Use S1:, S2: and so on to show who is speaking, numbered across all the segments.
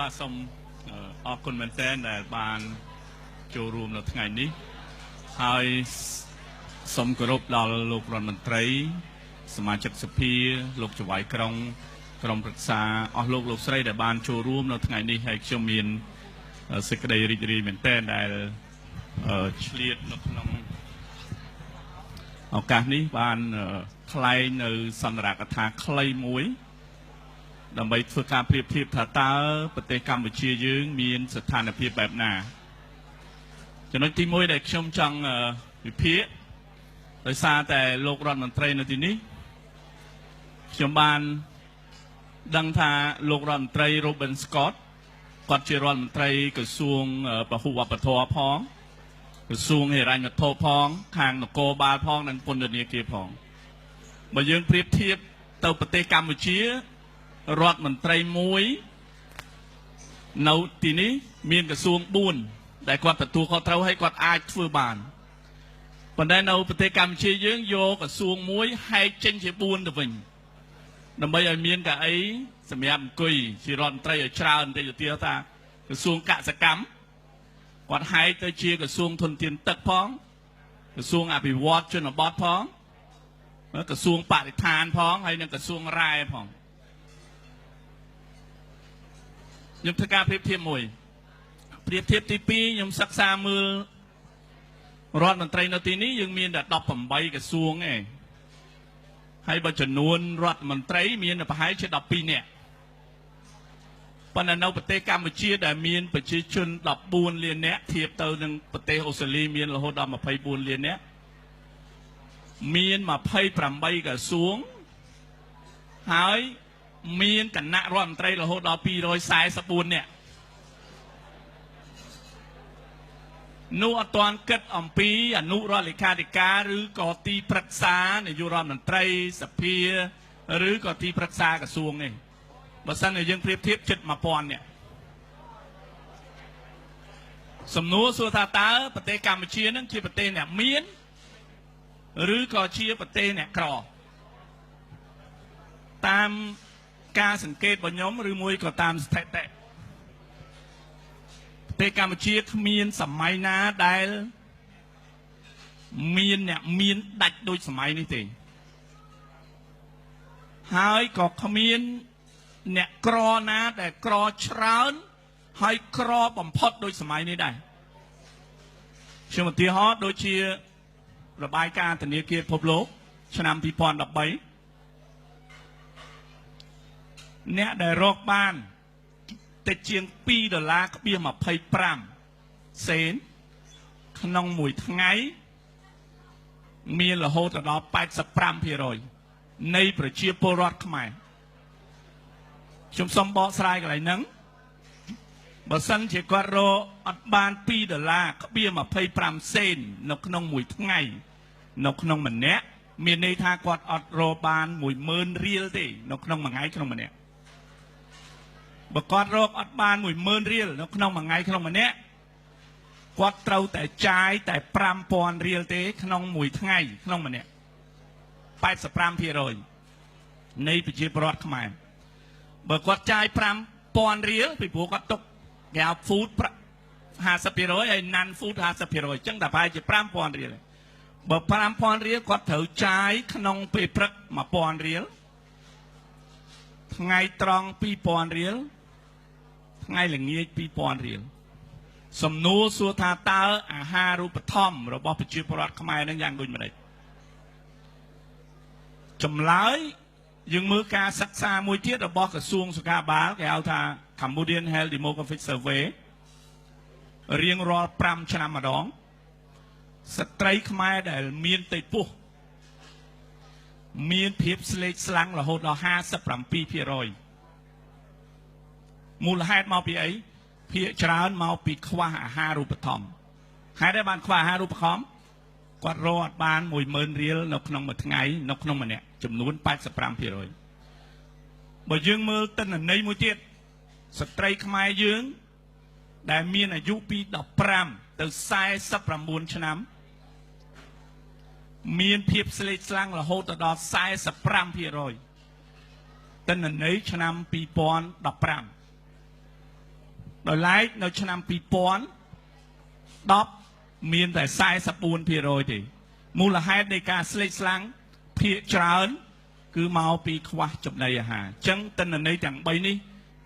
S1: បាទសូមអរគុណមែនទែនដែលបានចូលរួមនៅថ្ងៃនេះហើយសូមគោរពដល់លោករដ្ឋមន្ត្រីសមាជិកសភាលោកចៅហ្វាយក្រុងក្រុមប្រឹក្សាអស់លោកស្រីដែលបានចូលរួមនៅថ្ងៃនេះហើយខ្ញុំមានសេចក្តីរីករាយមែនទែនដែលឆ្លៀតនៅក្នុងឱកាសនេះបានថ្លែងនៅសន្ទរកថាខ្លីមួយដើម្បីធ្វើការប្រៀបធៀបថាតើប្រទេសកម្ពុជាយើងមានស្ថានភាពបែបណាចំណុចទី1ដែលខ្ញុំចង់វិភាគដោយសារតែលោករដ្ឋមន្ត្រីនៅទីនេះខ្ញុំបានដឹងថាលោករដ្ឋមន្ត្រី Robin Scott គាត់ជារដ្ឋមន្ត្រីក្រសួងពហុវប្បធម៌ផងក្រសួងហិរញ្ញវត្ថុផងខាងនគរបាលផងនិងពន្ធនាគារផងបើយើងប្រៀបធៀបទៅប្រទេសកម្ពុជារដ្ឋមន្ត្រីមួយនៅទីនេះមានក្រសួង4ដែលគាត់ទទួលខុសត្រូវហើយគាត់អាចធ្វើបានប៉ុន្តែនៅប្រទេសកម្ពុជាយើងយកក្រសួងមួយហែកចេញជា4ទៅវិញដើម្បីឲ្យមានកៅអីសម្រាប់អង្គុយជារដ្ឋមន្ត្រីឲ្យច្រើនទៅឧទាហរណ៍ថាក្រសួងកសិកម្មគាត់ហែកទៅជាក្រសួងធនធានទឹកផងក្រសួងអភិវឌ្ឍជនបទផងក្រសួងបរិស្ថានផងហើយនិងក្រសួងរ៉ែផងខ្ញុំធ្វើការប្រៀបធៀបមួយប្រៀបធៀបទី2ខ្ញុំសិក្សាមើលរដ្ឋមន្ត្រីនៅទីនេះយើងមានតែ18ក្រសួងឯងហើយបើចំនួនរដ្ឋមន្ត្រីមានប្រហែលជា12នាក់ប៉ុន្តែនៅប្រទេសកម្ពុជាដែលមានប្រជាជន14លាននាក់ធៀបទៅនឹងប្រទេសអូស្ត្រាលីមានរហូតដល់24លាននាក់មាន28ក្រសួងហើយមានគណៈរដ្ឋមន្ត្រីរហូតដល់244នាក់នោះអត់ទាន់គិតអំពីអនុរដ្ឋលេខាធិការឬក៏ទីប្រឹក្សានាយករដ្ឋមន្ត្រីសភាឬក៏ទីប្រឹក្សាក្រសួងនេះបើសិនជាយើងប្រៀបធៀបជិត1000នាក់សំណួរសួរថាតើប្រទេសកម្ពុជានឹងជាប្រទេសអ្នកមានឬក៏ជាប្រទេសអ្នកក្រតាមការសង្កេតរបស់ខ្ញុំឬមួយក៏តាមស្ថិតិប្រទេសកម្ពុជាគ្មានសម័យណាដែលមានអ្នកមានដាច់ដូចសម័យនេះទេហើយក៏គ្មានអ្នកក្រណាដែលក្រច្រើនហើយក្របំផុតដូចសម័យនេះដែរខ្ញុំឧទាហរណ៍ដូចជារបាយការណ៍ធនាគារពិភពលោកឆ្នាំ2013អ្នកដែលរកបានតិចជាង$2.25សេនក្នុងមួយថ្ងៃមានរហូតដល់85%នៃប្រជាពលរដ្ឋខ្មែរខ្ញុំសូមបកស្រាយកន្លែងហ្នឹងបើសិនជាគាត់រកអត់បាន$2.25សេននៅក្នុងមួយថ្ងៃនៅក្នុងម្នាក់មានន័យថាគាត់អត់រកបាន10000រៀលទេនៅក្នុងមួយថ្ងៃក្នុងម្នាក់បើគាត់រកអត់បាន10000រៀលនៅក្នុងមួយថ្ងៃក្នុងម្នាក់គាត់ត្រូវតែចាយតែ5000រៀលទេក្នុងមួយថ្ងៃក្នុងម្នាក់85%នៃប្រជាពលរដ្ឋខ្មែរបើគាត់ចាយ5000រៀលពីព្រោះគាត់ទុកគេហៅ food 50% ហើយ non food 50% អញ្ចឹងតែប្រហែលជា5000រៀលបើ5000រៀលគាត់ត្រូវចាយក្នុងពេលព្រឹក1000រៀលថ្ងៃត្រង់2000រៀលថ្ងៃល្ងាច2000រៀលសំណួរសួរថាតើអាហារូបត្ថម្ភរបស់ប្រជាពលរដ្ឋខ្មែរនឹងយ៉ាងដូចម្តេចចម្លើយយើងមើលការសិក្សាមួយទៀតរបស់ក្រសួងសុខាភិបាលគេហៅថា Cambodian Health Demographic Survey រៀងរាល់5ឆ្នាំម្ដងស្ត្រីខ្មែរដែលមានផ្ទៃពោះមានភាពស្លេកស្លាំងរហូតដល់57%មូលហេតុមកពីអីភាគច្រើនមកពីខ្វះអាហារូបត្ថម្ភហេតុអីបានខ្វះអាហារូបត្ថម្ភគាត់រកអត់បាន10000រៀលនៅក្នុងមួយថ្ងៃនៅក្នុងម្នាក់ចំនួន85%បើយើងមើលទិន្នន័យមួយទៀតស្ត្រីខ្មែរយើងដែលមានអាយុពី15ទៅ49ឆ្នាំមានភាពស្លេកស្លាំងរហូតដល់45%ទិន្នន័យឆ្នាំ2015 ដោយឡែកនៅឆ្នាំ2010មានតែ44%ទេមូលហេតុនៃការស្លេកស្លាំងភាគច្រើនគឺមកពីខ្វះចំណីអាហារអញ្ចឹងទិន្នន័យទាំង3នេះ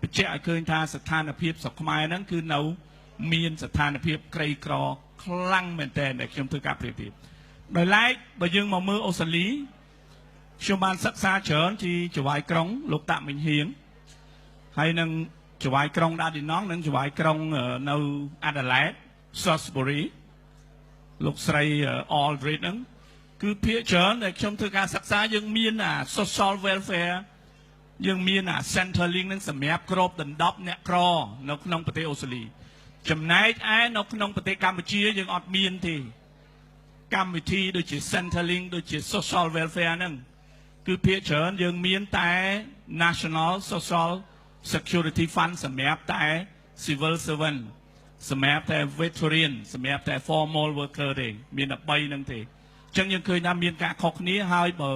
S1: បញ្ជាក់ឲ្យឃើញថាស្ថានភាពស្រុកខ្មែរហ្នឹងគឺនៅមានស្ថានភាពក្រីក្រខ្លាំងមែនទែនដែលខ្ញុំធ្វើការប្រៀបធៀបដោយឡែកបើយើងមកមើលអូស្ត្រាលីខ្ញុំបានសិក្សាច្រើនពីចៅហ្វាយក្រុងលោកតាក់មិញហៀងហើយនឹងចៅហ្វាយក្រុងដាឌីណងនិងចៅហ្វាយក្រុងនៅអាដាលេដ Salisbury លោកស្រី Aldridge ហ្នឹងគឺភាគច្រើនដែលខ្ញុំធ្វើការសិក្សាយើងមានអា social welfare យើងមានអា Centrelink នឹងសម្រាប់គ្របដណ្ដប់អ្នកក្រនៅក្នុងប្រទេសអូស្ត្រាលីចំណែកឯនៅក្នុងប្រទេសកម្ពុជាយើងអត់មានទេកម្មវិធីដូចជា Centrelink ដូចជា social welfare ហ្នឹងគឺភាគច្រើនយើងមានតែ National Social Security Fund សម្រាប់តែ Civil Servant សម្រាប់តែ Veteran សម្រាប់តែ Formal Worker ទេមានតែ3ហ្នឹងទេអញ្ចឹងយើងឃើញថាមានការខុសគ្នាហើយបើ